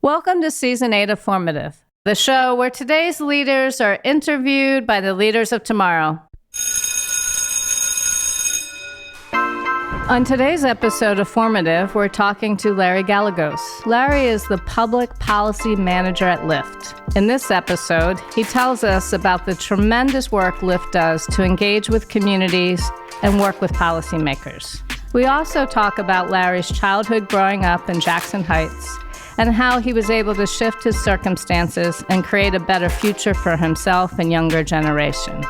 Welcome to Season 8 of Formative, the show where today's leaders are interviewed by the leaders of tomorrow. On today's episode of Formative, we're talking to Larry Gallegos. Larry is the public policy manager at Lyft. In this episode, he tells us about the tremendous work Lyft does to engage with communities and work with policymakers. We also talk about Larry's childhood growing up in Jackson Heights and how he was able to shift his circumstances and create a better future for himself and younger generations.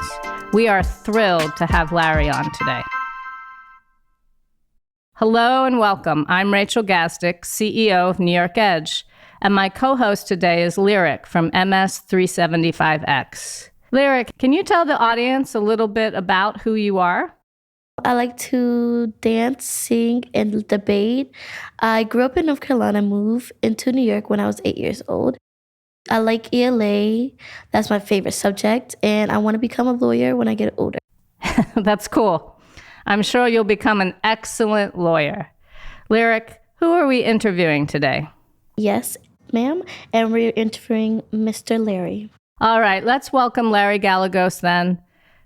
We are thrilled to have Larry on today. Hello and welcome. I'm Rachel Gazdick, CEO of New York Edge, and my co-host today is Lyric from MS375X. Lyric, can you tell the audience a little bit about who you are? I like to dance, sing, and debate. I grew up in North Carolina, moved into New York when I was 8 years old. I like ELA. That's my favorite subject, and I want to become a lawyer when I get older. That's cool. I'm sure you'll become an excellent lawyer. Lyric, who are we interviewing today? Yes, ma'am, and we're interviewing Mr. Larry. All right, let's welcome Larry Gallegos then.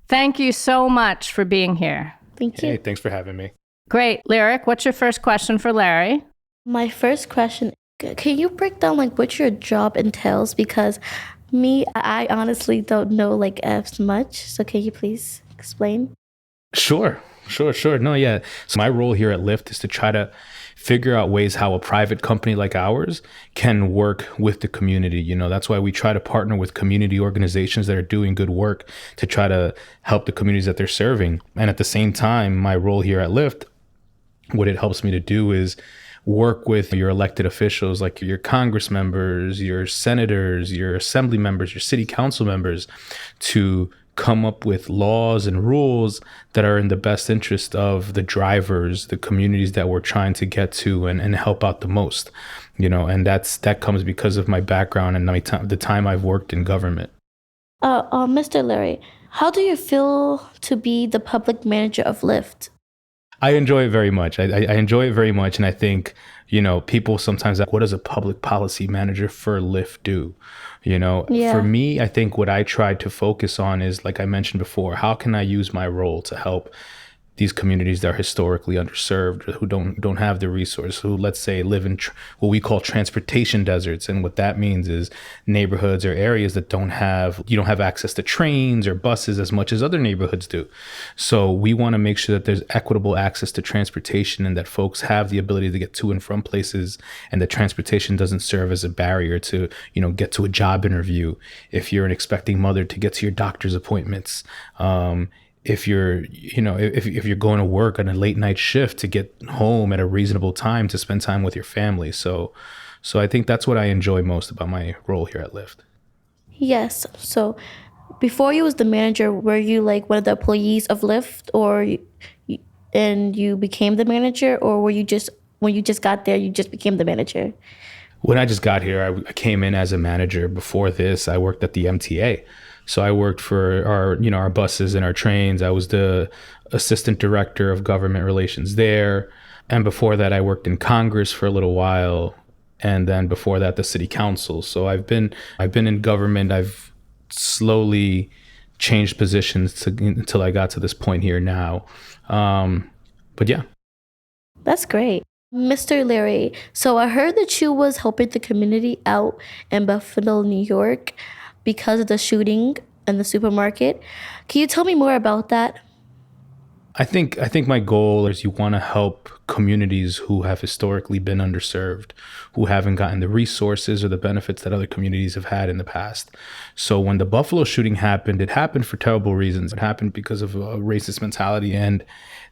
Thank you so much for being here. Thank you. Hey, thanks for having me. Great. Lyric, what's your first question for Larry? My first question, can you break down what your job entails? Because I honestly don't know as much. So can you please explain? Sure. No, yeah. So my role here at Lyft is to try to figure out ways how a private company like ours can work with the community. You know, that's why we try to partner with community organizations that are doing good work to try to help the communities that they're serving. And at the same time, my role here at Lyft, what it helps me to do is work with your elected officials, like your Congress members, your senators, your assembly members, your city council members, to come up with laws and rules that are in the best interest of the drivers, the communities that we're trying to get to and help out the most, you know, and that comes because of my background and the time I've worked in government. Mr. Larry, how do you feel to be the public manager of Lyft? I enjoy it very much. I enjoy it very much. And I think, you know, people sometimes ask, what does a public policy manager for Lyft do? You know, For me, I think what I try to focus on is, like I mentioned before, how can I use my role to help these communities that are historically underserved, who don't have the resources, who, let's say, live in what we call transportation deserts. And what that means is neighborhoods or areas that don't have access to trains or buses as much as other neighborhoods do. So we want to make sure that there's equitable access to transportation and that folks have the ability to get to and from places, and that transportation doesn't serve as a barrier to, you know, get to a job interview. If you're an expecting mother, to get to your doctor's appointments. If you're going to work on a late night shift, to get home at a reasonable time to spend time with your family. So I think that's what I enjoy most about my role here at Lyft. Yes. So before you was the manager, were you one of the employees of Lyft, and you became the manager, or were you just, when you just got there, you just became the manager? When I just got here, I came in as a manager. Before this, I worked at the MTA. So I worked for our buses and our trains. I was the assistant director of government relations there. And before that, I worked in Congress for a little while. And then before that, the city council. So I've been in government. I've slowly changed positions until I got to this point here now. But yeah. That's great. Mr. Larry, so I heard that you was helping the community out in Buffalo, New York, because of the shooting in the supermarket. Can you tell me more about that? I think my goal is, you want to help communities who have historically been underserved, who haven't gotten the resources or the benefits that other communities have had in the past. So when the Buffalo shooting happened, it happened for terrible reasons. It happened because of a racist mentality. And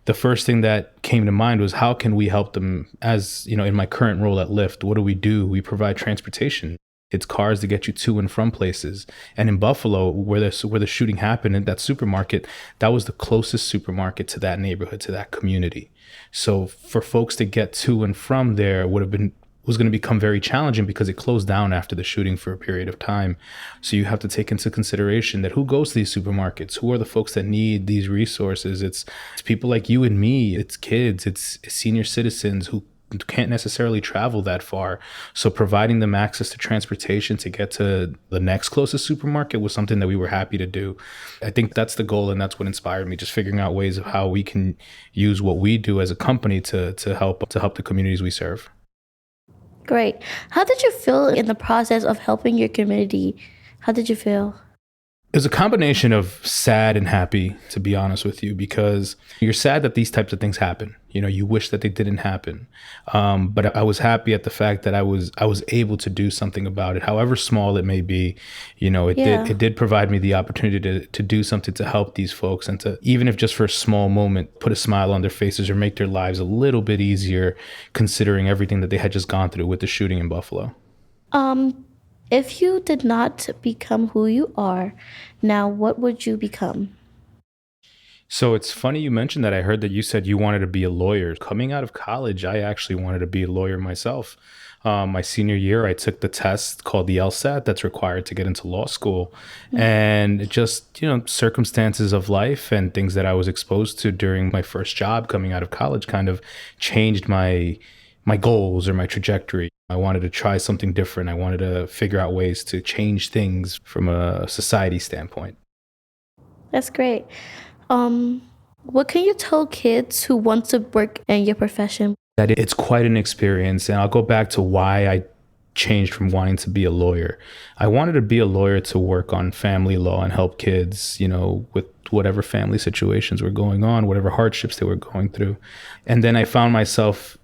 the first thing that came to mind was, how can we help them? As you know, in my current role at Lyft, what do? We provide transportation. It's cars to get you to and from places. And in Buffalo, where the shooting happened, in that supermarket, that was the closest supermarket to that neighborhood, to that community. So for folks to get to and from there was going to become very challenging, because it closed down after the shooting for a period of time. So you have to take into consideration that who goes to these supermarkets? Who are the folks that need these resources? It's people like you and me. It's kids. It's senior citizens who can't necessarily travel that far. So providing them access to transportation to get to the next closest supermarket was something that we were happy to do. I think that's the goal, and that's what inspired me, just figuring out ways of how we can use what we do as a company to help the communities we serve. Great. How did you feel in the process of helping your community? How did you feel? It was a combination of sad and happy, to be honest with you, because you're sad that these types of things happen. You wish that they didn't happen. But I was happy at the fact that I was able to do something about it, however small it may be. It did provide me the opportunity to do something to help these folks, and to, even if just for a small moment, put a smile on their faces or make their lives a little bit easier, considering everything that they had just gone through with the shooting in Buffalo. If you did not become who you are now, what would you become? So it's funny you mentioned that. I heard that you said you wanted to be a lawyer. Coming out of college, I actually wanted to be a lawyer myself. My senior year, I took the test called the LSAT that's required to get into law school. And it just, circumstances of life and things that I was exposed to during my first job coming out of college kind of changed my goals or my trajectory. I wanted to try something different. I wanted to figure out ways to change things from a society standpoint. That's great. What can you tell kids who want to work in your profession? That it's quite an experience. And I'll go back to why I changed from wanting to be a lawyer. I wanted to be a lawyer to work on family law and help kids, with whatever family situations were going on, whatever hardships they were going through. And then I found myself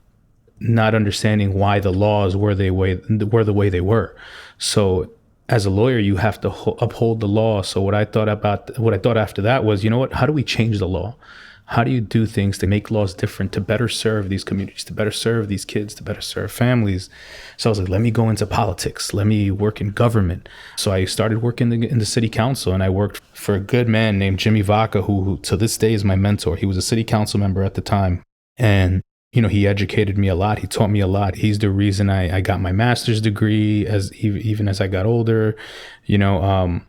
not understanding why the laws were the way they were. So as a lawyer, you have to uphold the law. So what I thought after that was, how do we change the law? How do you do things to make laws different, to better serve these communities, to better serve these kids, to better serve families? So I was like, let me go into politics. Let me work in government. So I started working in the city council, and I worked for a good man named Jimmy Vaca, who to this day is my mentor. He was a city council member at the time. And he educated me a lot. He taught me a lot. He's the reason I got my master's degree even as I got older. I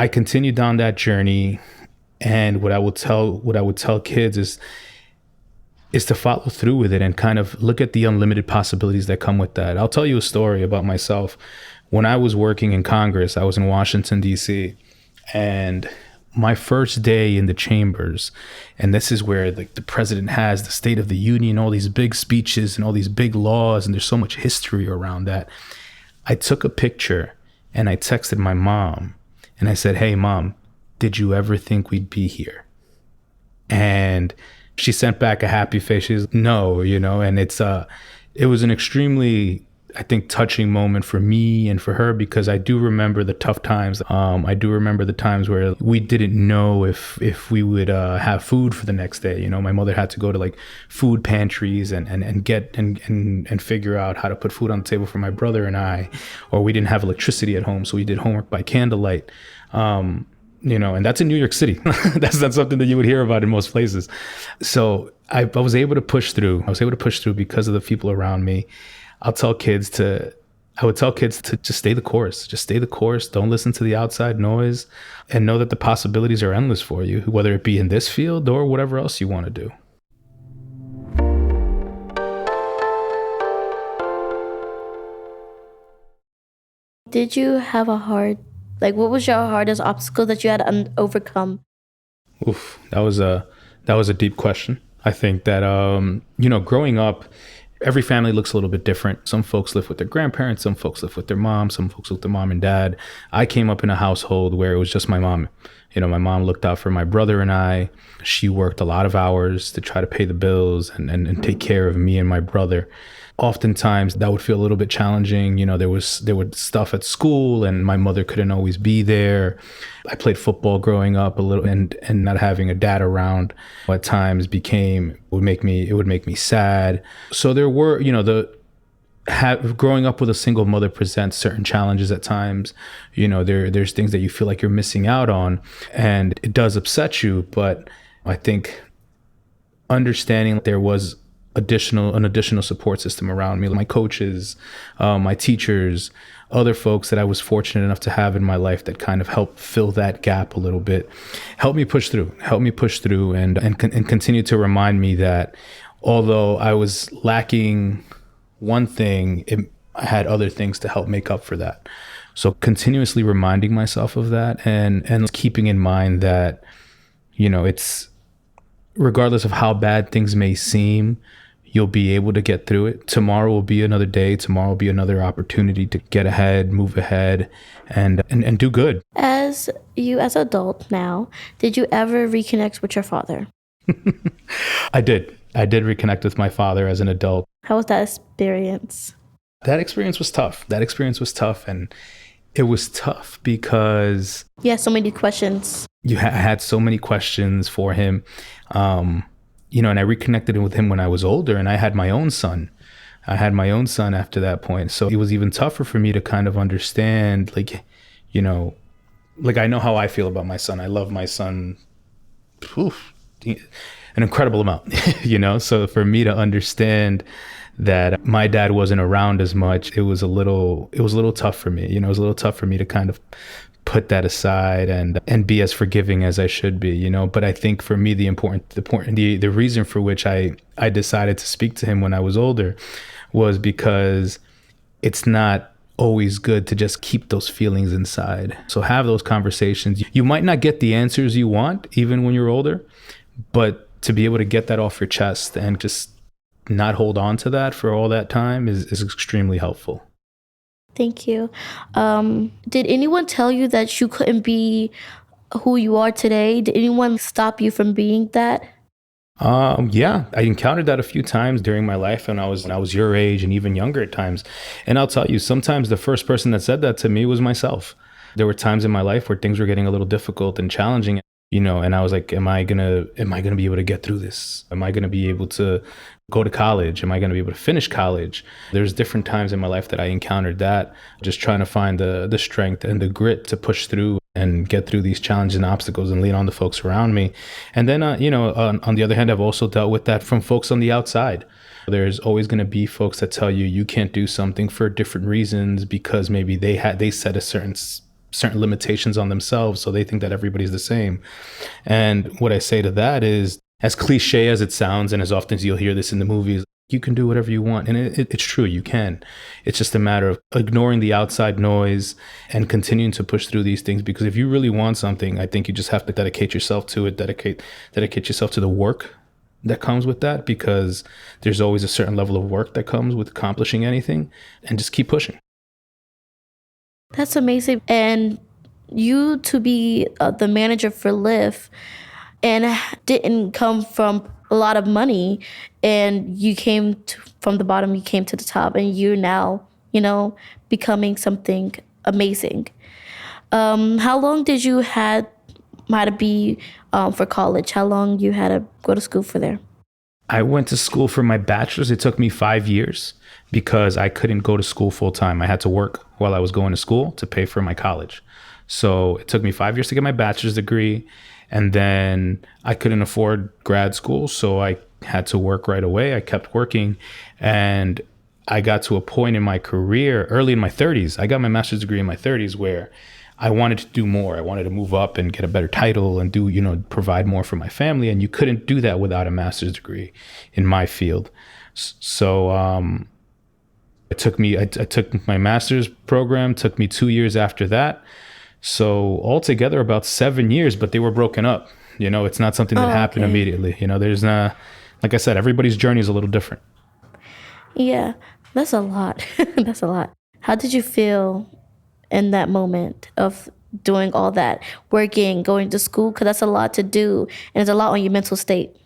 continued down that journey, and what I would tell kids is to follow through with it and kind of look at the unlimited possibilities that come with that. I'll tell you a story about myself. When I was working in Congress, I was in Washington, D.C., and my first day in the chambers, and this is where the president has the State of the Union, all these big speeches and all these big laws, and there's so much history around that. I took a picture and I texted my mom and I said, "Hey mom, did you ever think we'd be here?" And she sent back a happy face. She's no, and it was an extremely, I think, touching moment for me and for her, because I do remember the tough times. I do remember the times where we didn't know if we would have food for the next day. My mother had to go to food pantries and get and figure out how to put food on the table for my brother and I, or we didn't have electricity at home, so we did homework by candlelight. And that's in New York City. That's not something that you would hear about in most places. So I was able to push through. I was able to push through because of the people around me. I would tell kids to just stay the course. Just stay the course. Don't listen to the outside noise, and know that the possibilities are endless for you, whether it be in this field or whatever else you want to do. Did you have what was your hardest obstacle that you had to overcome? Oof, that was a deep question. I think that, growing up, every family looks a little bit different. Some folks live with their grandparents, some folks live with their mom, some folks live with their mom and dad. I came up in a household where it was just my mom. My mom looked out for my brother and I. She worked a lot of hours to try to pay the bills and take care of me and my brother. Oftentimes that would feel a little bit challenging. There was stuff at school and my mother couldn't always be there. I played football growing up a little, and not having a dad around at times would make me sad. So there were, growing up with a single mother presents certain challenges at times. There's things that you feel like you're missing out on, and it does upset you. But I think understanding there was an additional support system around me, my coaches, my teachers, other folks that I was fortunate enough to have in my life that kind of helped fill that gap a little bit, helped me push through and continue to remind me that although I was lacking one thing, I had other things to help make up for that. So continuously reminding myself of that, and keeping in mind that, it's regardless of how bad things may seem, you'll be able to get through it. Tomorrow will be another day. Tomorrow will be another opportunity to get ahead, move ahead, and do good. As an adult now, did you ever reconnect with your father? I did reconnect with my father as an adult. How was that experience? That experience was tough. And it was tough because you had so many questions. I had so many questions for him. And I reconnected with him when I was older, and I had my own son. After that point. So it was even tougher for me to kind of understand, like I know how I feel about my son. I love my son an incredible amount, So for me to understand that my dad wasn't around as much, it was a little tough for me. It was a little tough for me to kind of put that aside and be as forgiving as I should be, But I think for me, the reason for which I decided to speak to him when I was older was because it's not always good to just keep those feelings inside. So have those conversations. You might not get the answers you want, even when you're older, but to be able to get that off your chest and just not hold on to that for all that time is extremely helpful. Thank you. Did anyone tell you that you couldn't be who you are today? Did anyone stop you from being that? Yeah, I encountered that a few times during my life when I was your age and even younger at times. And I'll tell you, sometimes the first person that said that to me was myself. There were times in my life where things were getting a little difficult and challenging, and I was like, am I gonna be able to get through this? Am I gonna be able to go to college? Am I gonna be able to finish college? There's different times in my life that I encountered that, just trying to find the strength and the grit to push through and get through these challenges and obstacles and lean on the folks around me. And then, on the other hand, I've also dealt with that from folks on the outside. There's always going to be folks that tell you can't do something for different reasons because maybe they set a certain limitations on themselves, so they think that everybody's the same. And what I say to that is, as cliche as it sounds, and as often as you'll hear this in the movies, you can do whatever you want. And it's true, you can. It's just a matter of ignoring the outside noise and continuing to push through these things. Because if you really want something, I think you just have to dedicate yourself to it, dedicate yourself to the work that comes with that, because there's always a certain level of work that comes with accomplishing anything, and just keep pushing. That's amazing. And you to be the manager for Lyft and didn't come from a lot of money, and you came from the bottom, you came to the top, and you're now, becoming something amazing. How long did you had to be for college? How long you had to go to school for there? I went to school for my bachelor's. It took me 5 years because I couldn't go to school full time. I had to work while I was going to school to pay for my college. So it took me 5 years to get my bachelor's degree. And then I couldn't afford grad school, so I had to work right away. I kept working, and I got to a point in my career, early in my 30s. I got my master's degree in my 30s, where I wanted to do more. I wanted to move up and get a better title and do, provide more for my family. And you couldn't do that without a master's degree in my field. So I took my master's program, took me 2 years after that. So altogether about 7 years, but they were broken up. It's not something that happened immediately. There's not, like I said, everybody's journey is a little different. Yeah, that's a lot. That's a lot. How did you feel in that moment of doing all that, working, going to school? Because that's a lot to do, and it's a lot on your mental state.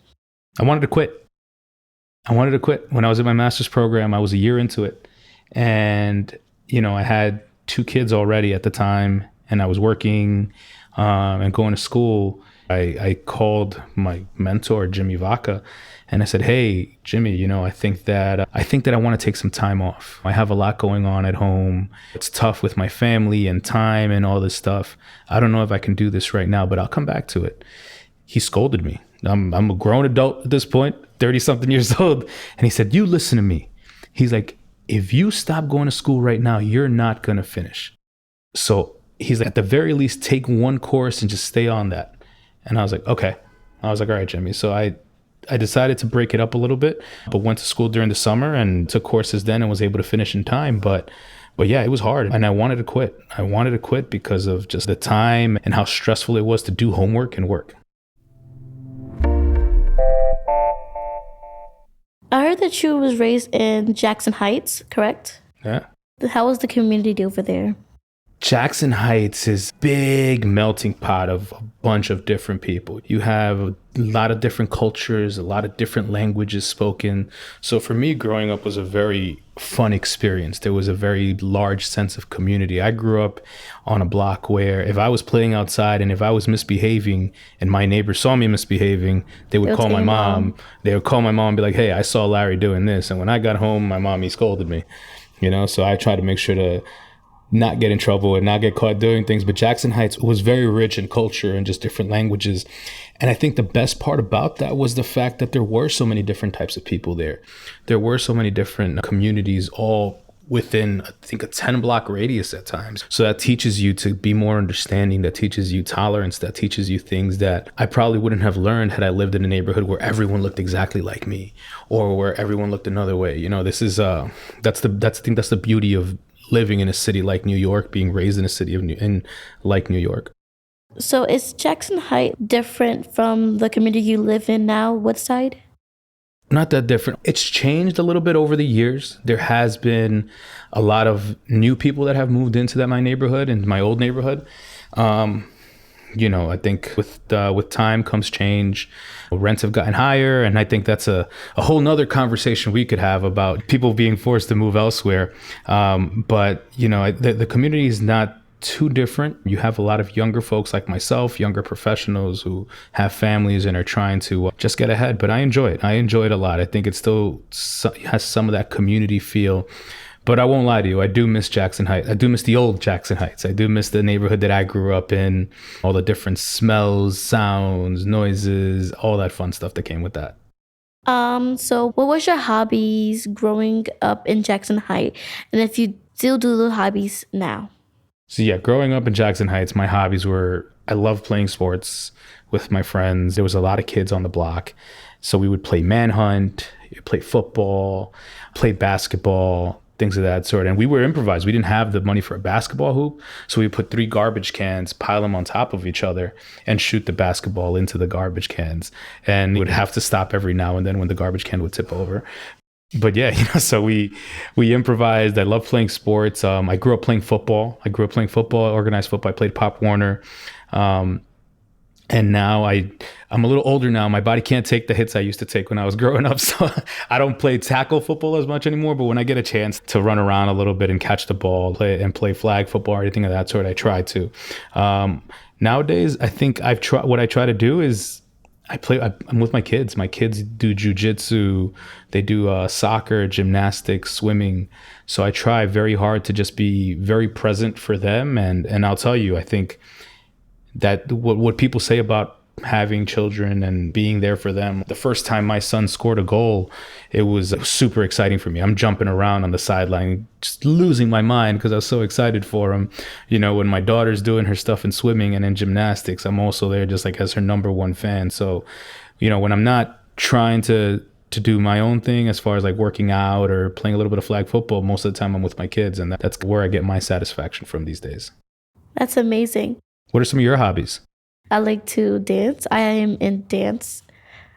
I wanted to quit. When I was in my master's program. I was a year into it. And, I had 2 kids already at the time, and I was working and going to school. I called my mentor, Jimmy Vaca, and I said, "Hey, Jimmy, I think that I want to take some time off. I have a lot going on at home. It's tough with my family and time and all this stuff. I don't know if I can do this right now, but I'll come back to it." He scolded me. I'm a grown adult at this point, 30-something years old. And he said, "You listen to me." He's like, "If you stop going to school right now, you're not going to finish. So," he's like, "at the very least, take one course and just stay on that." And I was like, okay. I was like, all right, Jimmy. So I I decided to break it up a little bit, but went to school during the summer and took courses then and was able to finish in time. But yeah, it was hard and I wanted to quit. I wanted to quit because of just the time and how stressful it was to do homework and work. I heard that you was raised in Jackson Heights, correct? Yeah. How was the community over there? Jackson Heights is big melting pot of a bunch of different people. You have a lot of different cultures, a lot of different languages spoken. So for me, growing up was a very fun experience. There was a very large sense of community. I grew up on a block where if I was playing outside and if I was misbehaving and my neighbors saw me misbehaving, they would call my mom. They would call my mom and be like, hey, I saw Larry doing this. And when I got home, my mommy scolded me, so I tried to make sure to not get in trouble and not get caught doing things. But Jackson Heights was very rich in culture and just different languages. And I think the best part about that was the fact that there were so many different types of people there. There were so many different communities all within, I think, a 10-block radius at times. So that teaches you to be more understanding, that teaches you tolerance, that teaches you things that I probably wouldn't have learned had I lived in a neighborhood where everyone looked exactly like me or where everyone looked another way. This is that's the beauty of living in a city like New York, being raised in a city like New York. So is Jackson Heights different from the community you live in now, Woodside? Not that different. It's changed a little bit over the years. There has been a lot of new people that have moved into my neighborhood and my old neighborhood. I think with time comes change. Rents have gotten higher, and I think that's a whole nother conversation we could have about people being forced to move elsewhere. But the community is not too different. You have a lot of younger folks like myself, younger professionals who have families and are trying to just get ahead. But I enjoy it. I enjoy it a lot. I think it still has some of that community feel. But I won't lie to you, I do miss Jackson Heights. I do miss the old Jackson Heights. I do miss the neighborhood that I grew up in, all the different smells, sounds, noises, all that fun stuff that came with that. So what was your hobbies growing up in Jackson Heights? And if you still do the hobbies now? So yeah, growing up in Jackson Heights, my hobbies were, I loved playing sports with my friends. There was a lot of kids on the block. So we would play manhunt, play football, play basketball, things of that sort. And we were improvised. We didn't have the money for a basketball hoop. So we put 3 garbage cans, pile them on top of each other and shoot the basketball into the garbage cans. And we would have to stop every now and then when the garbage can would tip over. But yeah, so we improvised. I love playing sports. I grew up playing football. Organized football. I played Pop Warner. And now I'm a little older now. My body can't take the hits I used to take when I was growing up. So I don't play tackle football as much anymore. But when I get a chance to run around a little bit and catch the ball, play flag football or anything of that sort, I try to. Nowadays, I think what I try to do is I'm with my kids. My kids do jujitsu. They do soccer, gymnastics, swimming. So I try very hard to just be very present for them. And I'll tell you, I think that what people say about having children and being there for them. The first time my son scored a goal, it was super exciting for me. I'm jumping around on the sideline, just losing my mind because I was so excited for him. When my daughter's doing her stuff in swimming and in gymnastics, I'm also there just like as her number one fan. So, when I'm not trying to do my own thing as far as like working out or playing a little bit of flag football, most of the time I'm with my kids, and that's where I get my satisfaction from these days. That's amazing. What are some of your hobbies? I like to dance. I am in dance.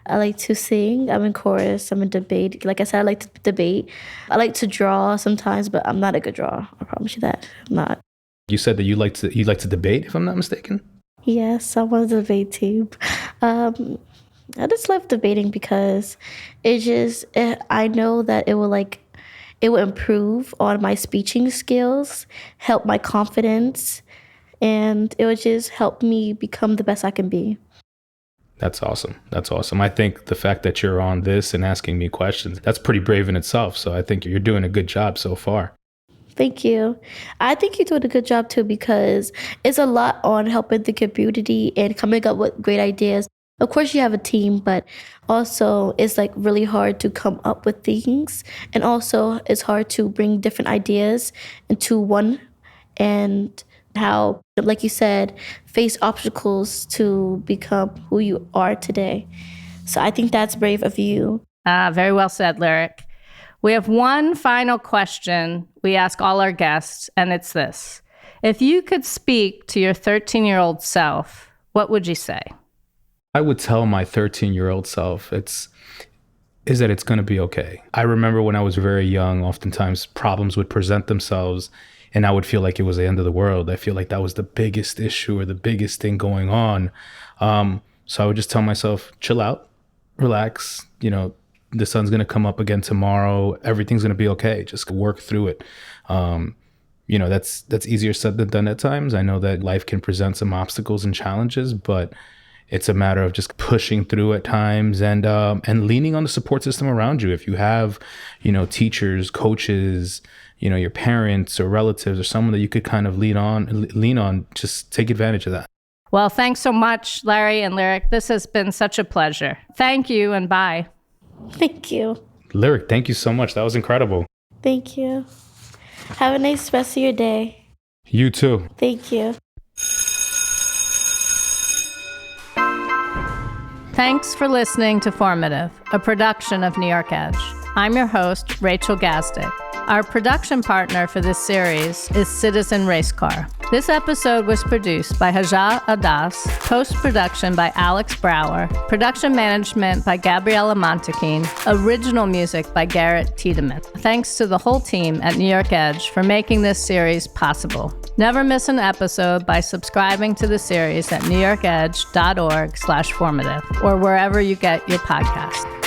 I like to sing. I'm in chorus. I'm in debate. Like I said, I like to debate. I like to draw sometimes, but I'm not a good drawer. I promise you that. I'm not. You said that you like to debate, if I'm not mistaken? Yes, I want to debate too. I just love debating because I know that it will improve on my speaking skills, help my confidence, and it would just help me become the best I can be. That's awesome. I think the fact that you're on this and asking me questions, that's pretty brave in itself. So I think you're doing a good job so far. Thank you. I think you're doing a good job too because it's a lot on helping the community and coming up with great ideas. Of course, you have a team, but also it's like really hard to come up with things. And also it's hard to bring different ideas into one and how, like you said, face obstacles to become who you are today. So I think that's brave of you. Very well said, Lyric. We have one final question we ask all our guests, and it's this. If you could speak to your 13-year-old self, what would you say? I would tell my 13-year-old self is that it's going to be okay. I remember when I was very young, oftentimes problems would present themselves and I would feel like it was the end of the world. I feel like that was the biggest issue or the biggest thing going on. So I would just tell myself, chill out, relax, the sun's going to come up again tomorrow. Everything's going to be okay. Just work through it. That's easier said than done at times. I know that life can present some obstacles and challenges, but it's a matter of just pushing through at times and leaning on the support system around you. If you have, teachers, coaches, your parents or relatives or someone that you could kind of lean on, just take advantage of that. Well, thanks so much, Larry and Lyric. This has been such a pleasure. Thank you and bye. Thank you. Lyric, thank you so much. That was incredible. Thank you. Have a nice rest of your day. You too. Thank you. Thanks for listening to Formative, a production of New York Edge. I'm your host, Rachel Gazdick. Our production partner for this series is Citizen Racecar. This episode was produced by Haja Adas, post-production by Alex Brower, production management by Gabriella Montequin, original music by Garrett Tiedemann. Thanks to the whole team at New York Edge for making this series possible. Never miss an episode by subscribing to the series at newyorkedge.org/formative or wherever you get your podcasts.